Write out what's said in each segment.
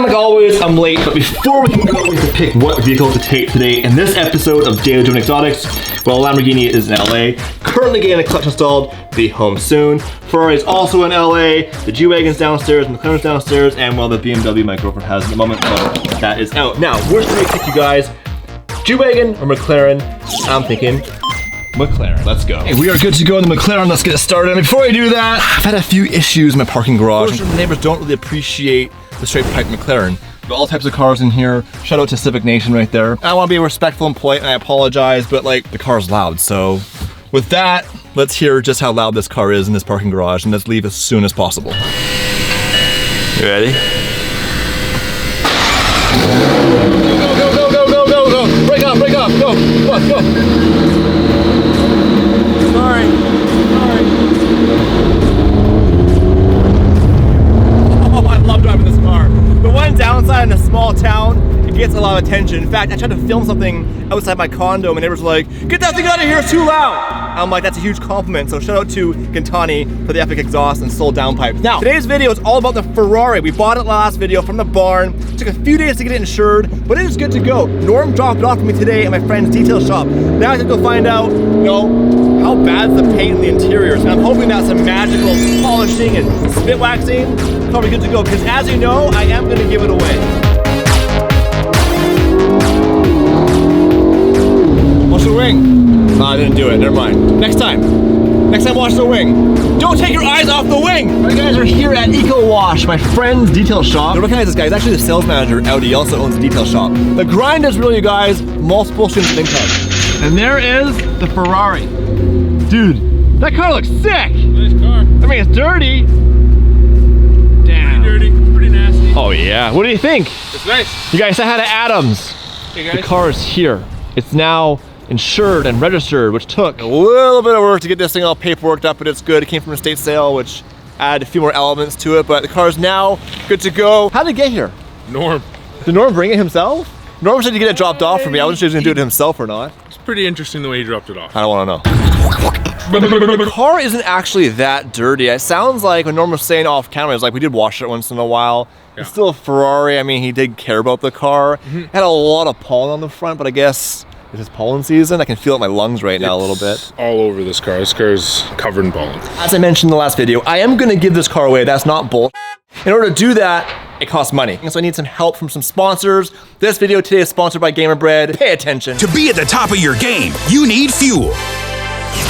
like always, I'm late, but before we can go into pick what vehicle to take today in this episode of Daily Driven Exotics, well, Lamborghini is in LA, currently getting a clutch installed, be home soon. Ferrari is also in LA, the G-Wagon's downstairs, McLaren's downstairs, and well, the BMW my girlfriend has at the moment, so that is out. Now, where should we pick, you guys? G-Wagon or McLaren? I'm thinking McLaren. Let's go. Hey, we are good to go in the McLaren. Let's get started. And before I do that, I've had a few issues in my parking garage. The neighbors don't really appreciate the straight pipe McLaren. Got all types of cars in here. Shout out to Civic Nation right there. I want to be respectful and polite, and I apologize, but like the car's loud. So with that, let's hear just how loud this car is in this parking garage, and let's leave as soon as possible. You ready? Go. Break up. Go. Come on, go. Sorry. Oh, I love driving this car. The one downside in a small town, it gets a lot of attention. In fact, I tried to film something outside my condo, and my neighbors were like, "Get that thing out of here, it's too loud." I'm like, that's a huge compliment. So shout out to Gintani for the epic exhaust and soul downpipes. Now, today's video is all about the Ferrari. We bought it last video from the barn. It took a few days to get it insured, but it is good to go. Norm dropped it off for me today at my friend's detail shop. Now I have to go find out, how bad's the paint in the interiors. And I'm hoping that some magical polishing and spit waxing, probably good to go. Because as you know, I am gonna give it away. Watch the wing. No, I didn't do it, never mind. Next time, watch the wing. Don't take your eyes off the wing. My guys are here at Eco Wash, my friend's detail shop. Don't recognize this guy, he's actually the sales manager at Audi. He also owns a detail shop. The grind is real, you guys. Multiple streams of income. And there is the Ferrari. Dude, that car looks sick. Nice car. I mean, it's dirty. Damn. Pretty dirty, pretty nasty. Oh yeah, what do you think? It's nice. You guys, I had to Adams. Hey guys. The car is here. It's now insured and registered, which took a little bit of work to get this thing all paperworked up, but it's good. It came from a state sale, which added a few more elements to it, but the car is now good to go. How did it get here? Norm. Did Norm bring it himself? Norm said to get it dropped off for me. I wasn't sure he was gonna do it himself or not. It's pretty interesting the way he dropped it off. I don't wanna know. The car isn't actually that dirty. It sounds like when Norm was saying off camera, it was like we did wash it once in a while. Yeah. It's still a Ferrari. I mean, he did care about the car. It had a lot of pollen on the front, but I guess it's pollen season. I can feel it in my lungs right now a little bit. All over this car. This car is covered in pollen. As I mentioned in the last video, I am gonna give this car away. That's not bull. In order to do that, it costs money. So I need some help from some sponsors. This video today is sponsored by Gamer Bread. Pay attention. To be at the top of your game, you need fuel.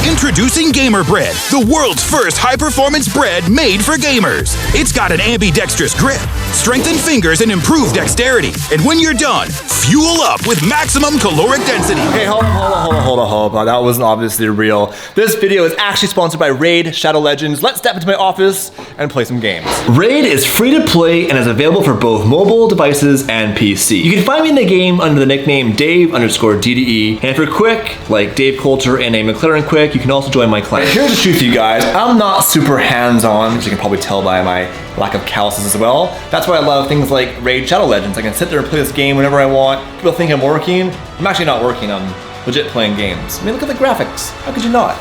Introducing Gamer Bread, the world's first high-performance bread made for gamers. It's got an ambidextrous grip, strengthened fingers, and improved dexterity. And when you're done, fuel up with maximum caloric density. Okay, hold on. That wasn't obviously real. This video is actually sponsored by Raid Shadow Legends. Let's step into my office and play some games. Raid is free to play and is available for both mobile devices and PC. You can find me in the game under the nickname Dave_DDE. And if you're quick, like Dave Coulter and a McLaren Quick, you can also join my clan. Here's the truth, you guys. I'm not super hands-on, as you can probably tell by my lack of calluses as well. That's why I love things like Raid Shadow Legends. I can sit there and play this game whenever I want. People think I'm working. I'm actually not working. I'm legit playing games. I mean, look at the graphics. How could you not?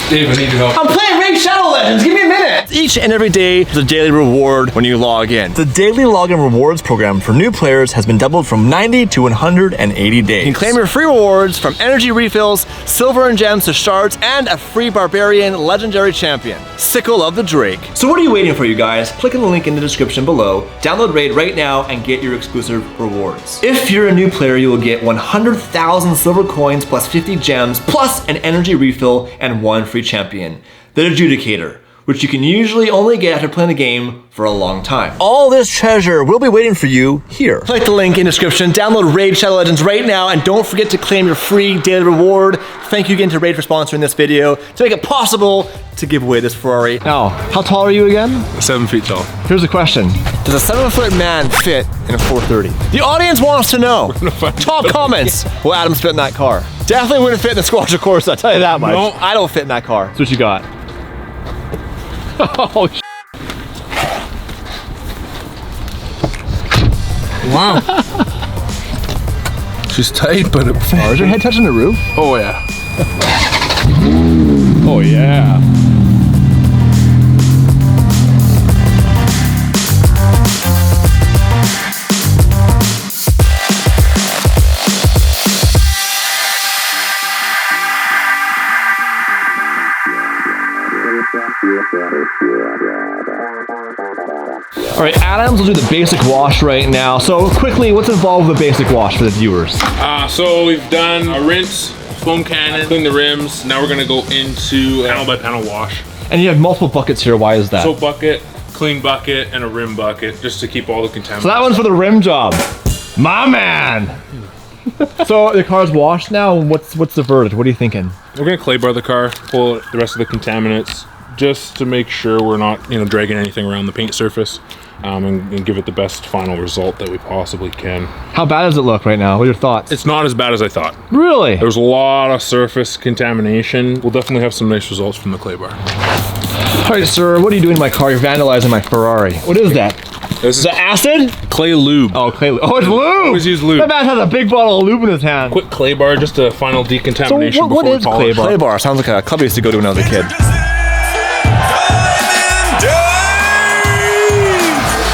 Dave, I need your help. I'm playing Raid Shadow Legends, give me a minute! Each and every day, there's a daily reward when you log in. The daily login rewards program for new players has been doubled from 90 to 180 days. You can claim your free rewards from energy refills, silver and gems to shards, and a free barbarian legendary champion, Sickle of the Drake. So what are you waiting for, you guys? Click on the link in the description below, download Raid right now, and get your exclusive rewards. If you're a new player, you will get 100,000 silver coins plus 50 gems, plus an energy refill and one free champion, the Adjudicator, which you can usually only get after playing the game for a long time. All this treasure will be waiting for you here. Click the link in the description, download Raid Shadow Legends right now, and don't forget to claim your free daily reward. Thank you again to Raid for sponsoring this video to make it possible to give away this Ferrari. Now, how tall are you again? 7 feet tall. Here's a question. Does a 7-foot man fit in a 430? The audience wants to know. Top comments. Will Adam fit in that car? Definitely wouldn't fit in the Squadra Corsa, I'll tell you that much. No. I don't fit in that car. So what you got? Oh, wow. She's tight, but it fits. Is your head touching the roof? Oh yeah. Oh yeah. All right, Adams will do the basic wash right now. So quickly, what's involved with the basic wash for the viewers? So we've done a rinse, foam cannon, clean the rims. Now we're gonna go into panel by panel wash. And you have multiple buckets here. Why is that? Soap bucket, clean bucket, and a rim bucket, just to keep all the contaminants. So that one's for the rim job. My man. So the car's washed now. What's the verdict? What are you thinking? We're gonna clay bar the car, pull the rest of the contaminants, just to make sure we're not, dragging anything around the paint surface, and give it the best final result that we possibly can. How bad does it look right now? What are your thoughts? It's not as bad as I thought. Really? There's a lot of surface contamination. We'll definitely have some nice results from the clay bar. All right, sir, what are you doing to my car? You're vandalizing my Ferrari. What is that? This Is it acid? clay lube. Oh, clay lube. Oh, it's lube! Always use lube. That man has a big bottle of lube in his hand. Quick clay bar, just a final decontamination So what before is we polish. clay bar? Clay bar sounds like a club I used to go to when I was a kid.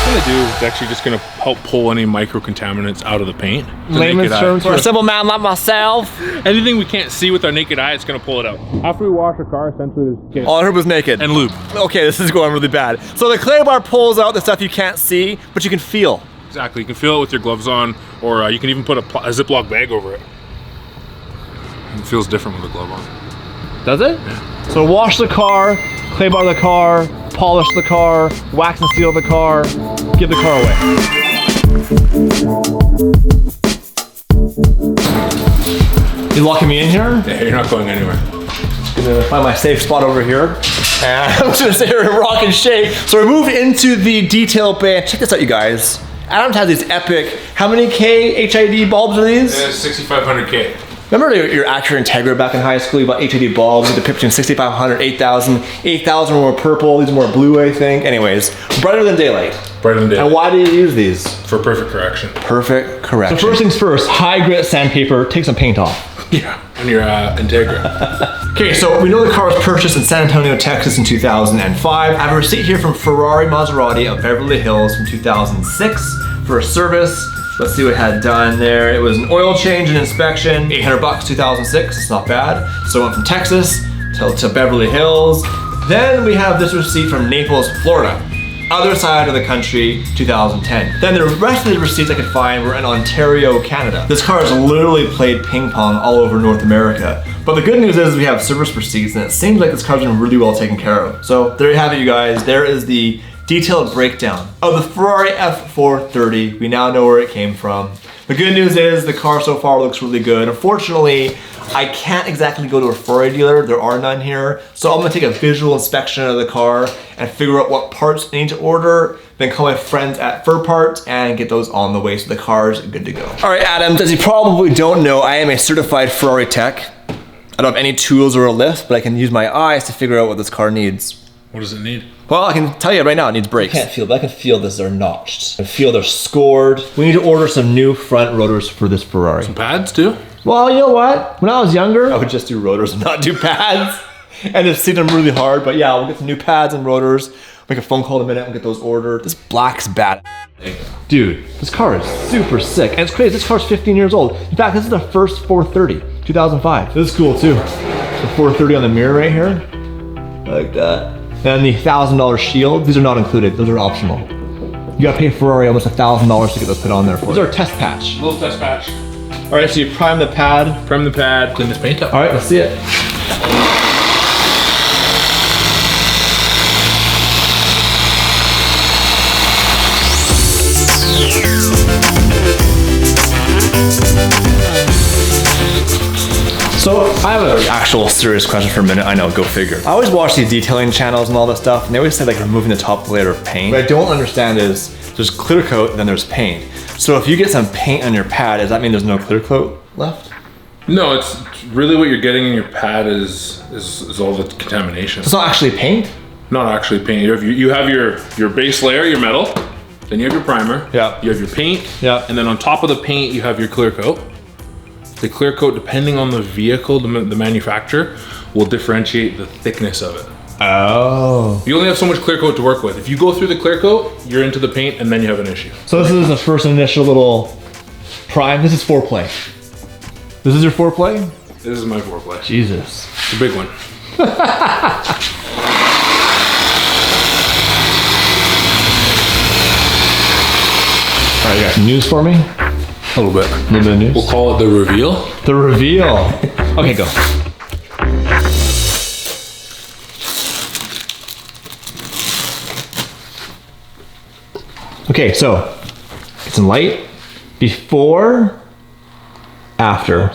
What it's gonna do is actually just gonna help pull any micro contaminants out of the paint. with the Layman's naked eye. terms for a simple man like myself. Anything we can't see with our naked eye, it's gonna pull it out. After we wash a car, essentially there's All I heard was naked. and lube. Okay, this is going really bad. So the clay bar pulls out the stuff you can't see, but you can feel. Exactly, you can feel it with your gloves on, or you can even put a Ziploc bag over it. It feels different with a glove on. Does it? So wash the car, clay bar the car, polish the car, wax and seal the car, give the car away. You locking me in here? Yeah, you're not going anywhere. Gonna find my safe spot over here. And I'm just gonna sit here and rock and shake. So we move into the detail bay. Check this out, you guys. Adams has these epic, how many K HID bulbs are these? 6,500K. Remember your Acura Integra back in high school? You bought HID bulbs with the pip between 6,500, 8,000. 8,000 were more purple, these are more blue, I think. Anyways, brighter than daylight. Brighter than day. And why do you use these? For perfect correction. Perfect correction. So first things first, high grit sandpaper, take some paint off. Yeah, on your Integra. Okay, so we know the car was purchased in San Antonio, Texas in 2005. I have a receipt here from Ferrari Maserati of Beverly Hills from 2006 for a service. Let's see what it had done there. It was an oil change and inspection, 800 bucks, 2006, it's not bad. So it went from Texas to Beverly Hills. Then we have this receipt from Naples, Florida. Other side of the country, 2010. Then the rest of the receipts I could find were in Ontario, Canada. This car has literally played ping pong all over North America. But the good news is we have service receipts, and it seems like this car's been really well taken care of. So there you have it, you guys. There is the detailed breakdown of the Ferrari F430. We now know where it came from. The good news is the car so far looks really good. Unfortunately, I can't exactly go to a Ferrari dealer. There are none here. So I'm gonna take a visual inspection of the car and figure out what parts I need to order, then call my friends at Fur Parts and get those on the way so the car's good to go. All right, Adams, as you probably don't know, I am a certified Ferrari tech. I don't have any tools or a lift, but I can use my eyes to figure out what this car needs. What does it need? Well, I can tell you right now, it needs brakes. I can't feel, but I can feel this, they're notched. I can feel they're scored. We need to order some new front rotors for this Ferrari. Some pads too? Well, you know what? When I was younger, I would just do rotors and not do pads. And just see them really hard, but yeah, we'll get some new pads and rotors. Make a phone call in a minute and get those ordered. This black's bad. Dude, this car is super sick. And it's crazy, this car's 15 years old. In fact, this is the first 430, 2005. This is cool too. The 430 on the mirror right here. Like that. And the $1,000 shield, these are not included, those are optional. You gotta pay Ferrari almost $1,000 to get those put on there for you. These are a test patch. Little test patch. All right, so you prime the pad. Prime the pad, clean this paint up. All right, let's see it. So I have an actual serious question for a minute. I know, go figure. I always watch these detailing channels and all this stuff, and they always say like removing the top layer of paint. What I don't understand is there's clear coat and then there's paint. So if you get some paint on your pad, does that mean there's no clear coat left? No, it's really what you're getting in your pad is all the contamination. It's not actually paint? Not actually paint. You have your base layer, your metal, then you have your primer. Yeah. You have your paint. Yeah. And then on top of the paint, you have your clear coat. The clear coat, depending on the vehicle, the manufacturer, will differentiate the thickness of it. Oh. You only have so much clear coat to work with. If you go through the clear coat, you're into the paint and then you have an issue. So this is the first initial little prime. This is foreplay. This is your foreplay? This is my foreplay. Jesus. It's a big one. right, you got some news for me? A little bit. A little bit of news. We'll call it the reveal. The reveal. Okay, go. Okay, so get some light. Before, after.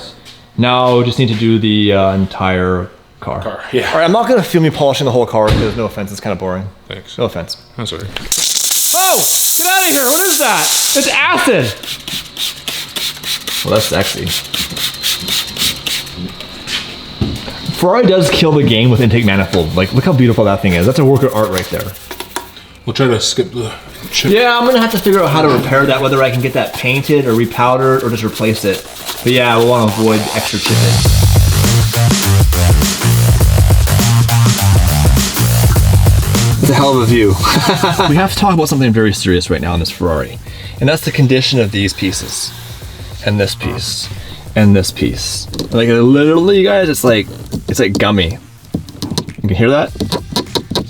Now we just need to do the entire car. Yeah. All right, I'm not gonna film me polishing the whole car because no offense, it's kind of boring. Thanks. No offense. That's all right. Oh, get out of here! What is that? It's acid. Well, that's sexy. Ferrari does kill the game with intake manifold. Like, look how beautiful that thing is. That's a work of art right there. We'll try to skip the chip. Yeah, I'm gonna have to figure out how to repair that, whether I can get that painted or repowdered or just replace it. But yeah, we'll want to avoid extra chipping. It's a hell of a view. We have to talk about something very serious right now in this Ferrari, and that's the condition of these pieces, and this piece, and this piece. Like literally, you guys, it's like gummy. You can hear that?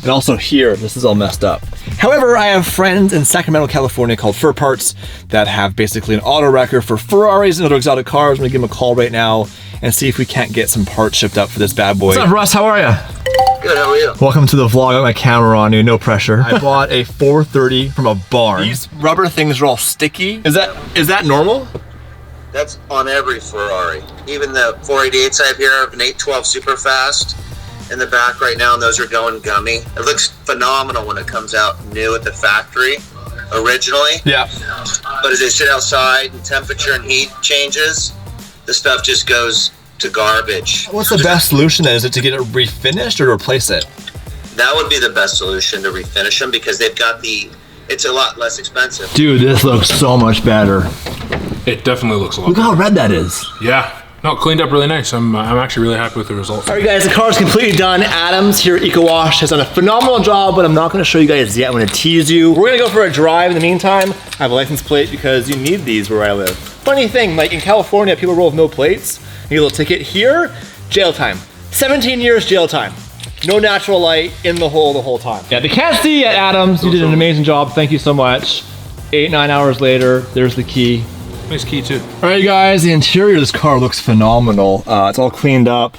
And also here, this is all messed up. However, I have friends in Sacramento, California called Fur Parts that have basically an auto wrecker for Ferraris and other exotic cars. I'm gonna give them a call right now and see if we can't get some parts shipped up for this bad boy. What's up, Russ? How are you? Good, how are you? Welcome to the vlog. I got my camera on you, no pressure. I bought a 430 from a barn. These rubber things are all sticky. Is that normal? That's on every Ferrari. Even the 488s I have here have an 812 Superfast in the back right now, and those are going gummy. It looks phenomenal when it comes out new at the factory originally. Yeah. But as they sit outside and temperature and heat changes, the stuff just goes to garbage. What's the best solution then? Is it to get it refinished or to replace it? That would be the best solution, to refinish them, because they've got it's a lot less expensive. Dude, this looks so much better. It definitely looks a lot Look how red that is. Yeah. No, it cleaned up really nice. I'm actually really happy with the results. All right, guys, the car is completely done. Adams here at Eco Wash has done a phenomenal job, but I'm not gonna show you guys yet. I'm gonna tease you. We're gonna go for a drive in the meantime. I have a license plate because you need these where I live. Funny thing, like in California, people roll with no plates. You get a little ticket. Here, jail time. 17 years jail time. No natural light, in the hole the whole time. Yeah, they can't see yet, Adams. You did an amazing job. Thank you so much. 8-9 hours later, there's the key. Nice key too. All right, guys, the interior of this car looks phenomenal. It's all cleaned up.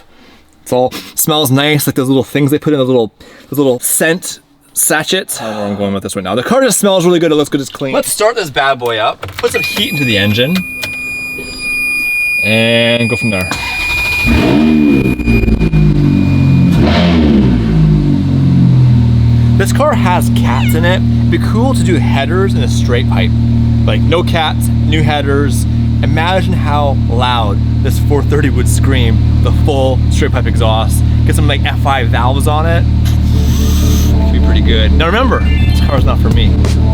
Smells nice, like those little things they put in, those little scent sachets. I don't know where I'm going with this right now. The car just smells really good. It looks good. It's clean. Let's start this bad boy up. Put some heat into the engine. And go from there. This car has cats in it. It'd be cool to do headers in a straight pipe. Like no cats, new headers. Imagine how loud this 430 would scream, the full straight pipe exhaust. Get some like F5 valves on it. It'd be pretty good. Now remember, this car's not for me.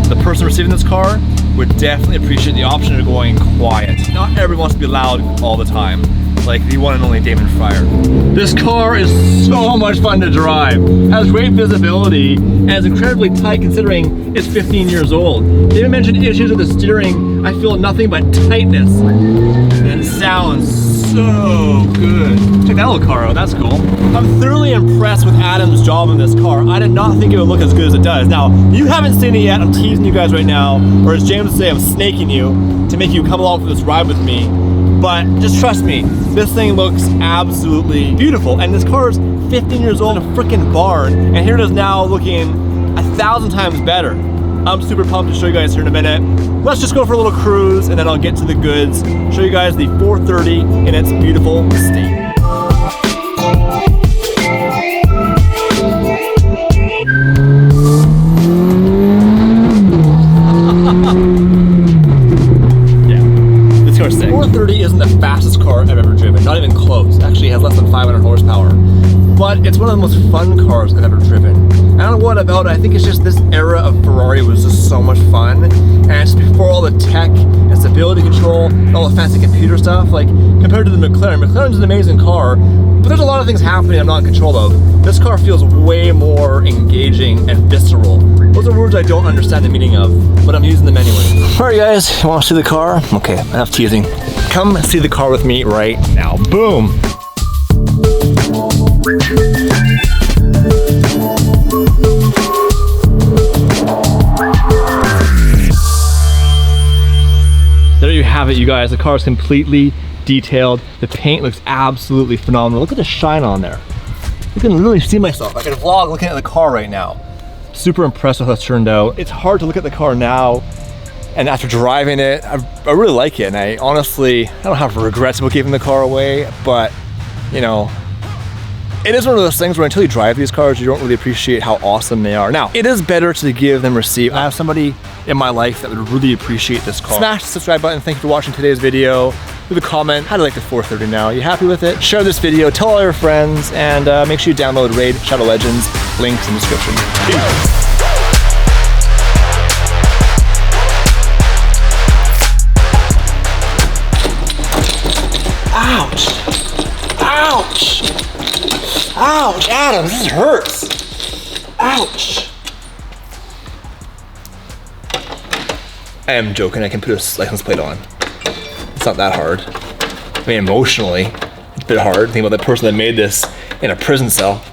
The person receiving this car would definitely appreciate the option of going quiet. Not everyone wants to be loud all the time, like the one and only Damon Fryer. This car is so much fun to drive. Has great visibility and is incredibly tight considering it's 15 years old. They even mentioned issues with the steering. I feel nothing but tightness. And it sounds so good. Check that little car out, that's cool. I'm thoroughly impressed with Adam's job in this car. I did not think it would look as good as it does. Now, you haven't seen it yet. I'm teasing you guys right now, or as James would say, I'm snaking you to make you come along for this ride with me. But just trust me, this thing looks absolutely beautiful. And this car is 15 years old in a freaking barn, and here it is now looking 1,000 times better. I'm super pumped to show you guys here in a minute. Let's just go for a little cruise, and then I'll get to the goods, show you guys the 430 in its beautiful state. Yeah, this car's sick. 430 isn't the fastest car I've ever driven, not even close. Actually, it has less than 500 horsepower. But it's one of the most fun cars I've ever driven. I don't know what about it, I think it's just this era of Ferrari was just so much fun. And it's before all the tech and stability control and all the fancy computer stuff. Like, compared to the McLaren. McLaren's an amazing car, but there's a lot of things happening I'm not in control of. This car feels way more engaging and visceral. Those are words I don't understand the meaning of, but I'm using them anyway. All right, guys, you want to see the car? Okay, enough teasing. Come see the car with me right now. Boom. There you have it, you guys. The car is completely detailed. The paint looks absolutely phenomenal. Look at the shine on there. I can literally see myself. I can vlog looking at the car right now. Super impressed with how it's turned out. It's hard to look at the car now, and after driving it, I really like it. And I honestly, I don't have regrets about giving the car away, but you know, it is one of those things where until you drive these cars, you don't really appreciate how awesome they are. Now, it is better to give than receive. I have somebody in my life that would really appreciate this car. Smash the subscribe button. Thank you for watching today's video. Leave a comment. How do you like the 430 now? Are you happy with it? Share this video, tell all your friends, and make sure you download Raid Shadow Legends. Links in the description. Peace. Ouch! Ouch! Ouch, Adam, this hurts. Ouch. I am joking, I can put a license plate on. It's not that hard. I mean, emotionally, it's a bit hard. Think about the person that made this in a prison cell.